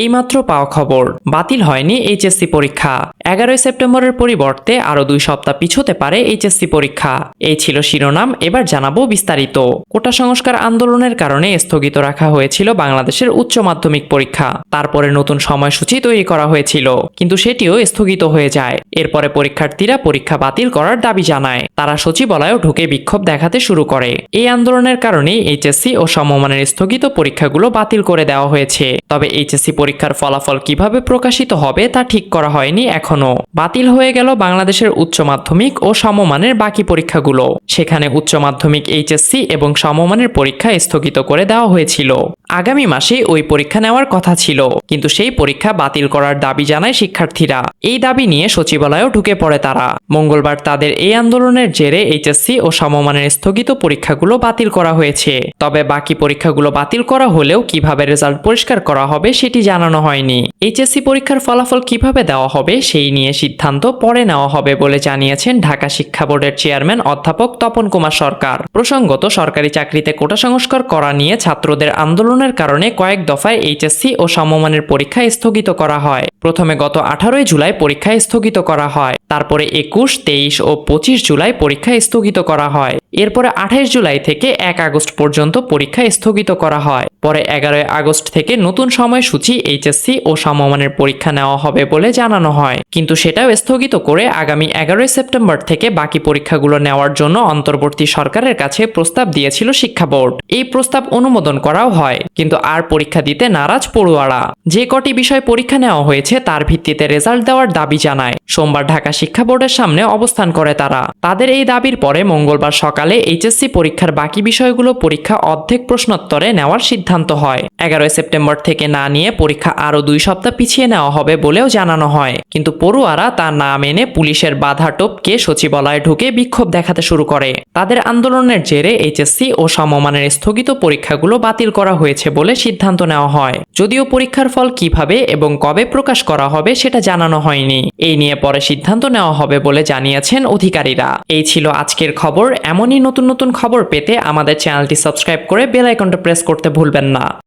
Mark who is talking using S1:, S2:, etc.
S1: এইমাত্র পাওয়া খবর, বাতিল হয়নি এইচএসসি পরীক্ষা। 11 সেপ্টেম্বরের পরিবর্তে আরও 2 সপ্তাহ পিছোতে পারে এইচএসসি পরীক্ষা। এই ছিল শিরোনাম, এবার জানাবো বিস্তারিত। কোটা সংস্কার আন্দোলনের কারণে স্থগিত রাখা হয়েছিল বাংলাদেশের উচ্চ মাধ্যমিক পরীক্ষা। তারপরে নতুন সময়সূচি তৈরি করা হয়েছিল, কিন্তু সেটিও স্থগিত হয়ে যায়। এরপরে পরীক্ষার্থীরা পরীক্ষা বাতিল করার দাবি জানায়। তারা সচিবালয়েও ঢুকে বিক্ষোভ দেখাতে শুরু করে। এই আন্দোলনের কারণেই এইচএসসি ও সমমানের স্থগিত পরীক্ষাগুলো বাতিল করে দেওয়া হয়েছে। তবে এইচএসসি পরীক্ষার ফলাফল কিভাবে প্রকাশিত হবে তা ঠিক করা হয়নি এখনো। বাতিল হয়ে গেল বাংলাদেশের উচ্চ মাধ্যমিক ও সমমানের বাকি পরীক্ষাগুলো। সেখানে উচ্চ মাধ্যমিক এইচএসসি এবং সমমানের পরীক্ষা স্থগিত করে দেওয়া হয়েছিল। আগামী মাসে ওই পরীক্ষা নেওয়ার কথা ছিল, কিন্তু সেই পরীক্ষা বাতিল করার দাবি জানায় শিক্ষার্থীরা। এই দাবি নিয়ে সচিবালয়েও ঢুকে পড়ে তারা। মঙ্গলবার তাদের এই আন্দোলনের জেরে এইচএসসি ও সমমানের স্থগিত পরীক্ষাগুলো বাতিল করা হয়েছে। তবে বাকি পরীক্ষাগুলো বাতিল করা হলেও কিভাবে রেজাল্ট পরিষ্কার করা হবে সেটি জানানো হয়নি। এইচএসসি পরীক্ষার ফলাফল কিভাবে দেওয়া হবে সেই নিয়ে সিদ্ধান্ত পরে নেওয়া হবে বলে জানিয়েছেন ঢাকা শিক্ষা বোর্ডের চেয়ারম্যান অধ্যাপক তপন কুমার সরকার। প্রসঙ্গত, সরকারি চাকরিতে কোটা সংস্কার করা নিয়ে ছাত্রদের আন্দোলনের কারণে কয়েক দফায় এইচএসসি ও সমমানের পরীক্ষা স্থগিত করা হয়। প্রথমে গত 18 জুলাই পরীক্ষা স্থগিত করা হয়, তারপরে 21, 23 ও 25 জুলাই পরীক্ষা স্থগিত করা হয়। এরপরে 28 জুলাই থেকে 1 আগস্ট পর্যন্ত পরীক্ষা স্থগিত করা হয়। পরে 11 আগস্ট থেকে নতুন সময়সূচি এইচএসসি ও সমমানের পরীক্ষা নেওয়া হবে বলে জানানো হয়, কিন্তু সেটাও স্থগিত করে আগামী 11 সেপ্টেম্বর থেকে বাকি পরীক্ষাগুলো নেওয়ার জন্য অন্তর্বর্তী সরকারের কাছে প্রস্তাব দিয়েছিল শিক্ষা বোর্ড। এই প্রস্তাব অনুমোদন করাও হয়, কিন্তু আর পরীক্ষা দিতে নারাজ পড়ুয়ারা। যে কটি বিষয় পরীক্ষা নেওয়া হয়েছে তার ভিত্তিতে রেজাল্ট দেওয়ার দাবি জানায়। সোমবার ঢাকা শিক্ষা বোর্ডের সামনে অবস্থান করে তারা। তাদের এই দাবির পরে মঙ্গলবার সকালে এইচএসসি পরীক্ষার বাকি বিষয়গুলো পরীক্ষা অর্ধেক প্রশ্নোত্তরে নেওয়ার সিদ্ধান্ত হয়। 11 সেপ্টেম্বর থেকে না নিয়ে পরীক্ষা আরও 2 সপ্তাহ পিছিয়ে নেওয়া হবে বলেও জানানো হয়, কিন্তু পড়ুয়ারা তা না মেনে পুলিশের বাধা টপকে সচিবালয়ে ঢুকে বিক্ষোভ দেখাতে শুরু করে। তাদের আন্দোলনের জেরে এইচএসসি ও সমমানের স্থগিত পরীক্ষাগুলো বাতিল করা হয়েছে বলে সিদ্ধান্ত নেওয়া হয়। যদিও পরীক্ষার ফল কিভাবে এবং কবে প্রকাশ করা হবে সেটা জানানো হয়নি। এই নিয়ে পরে সিদ্ধান্ত নেওয়া হবে বলে জানিয়েছেন অধিকারীরা। এই ছিল আজকের খবর। এমনই নতুন নতুন খবর পেতে আমাদের চ্যানেলটি সাবস্ক্রাইব করে বেল আইকনটা প্রেস করতে ভুলবেন না।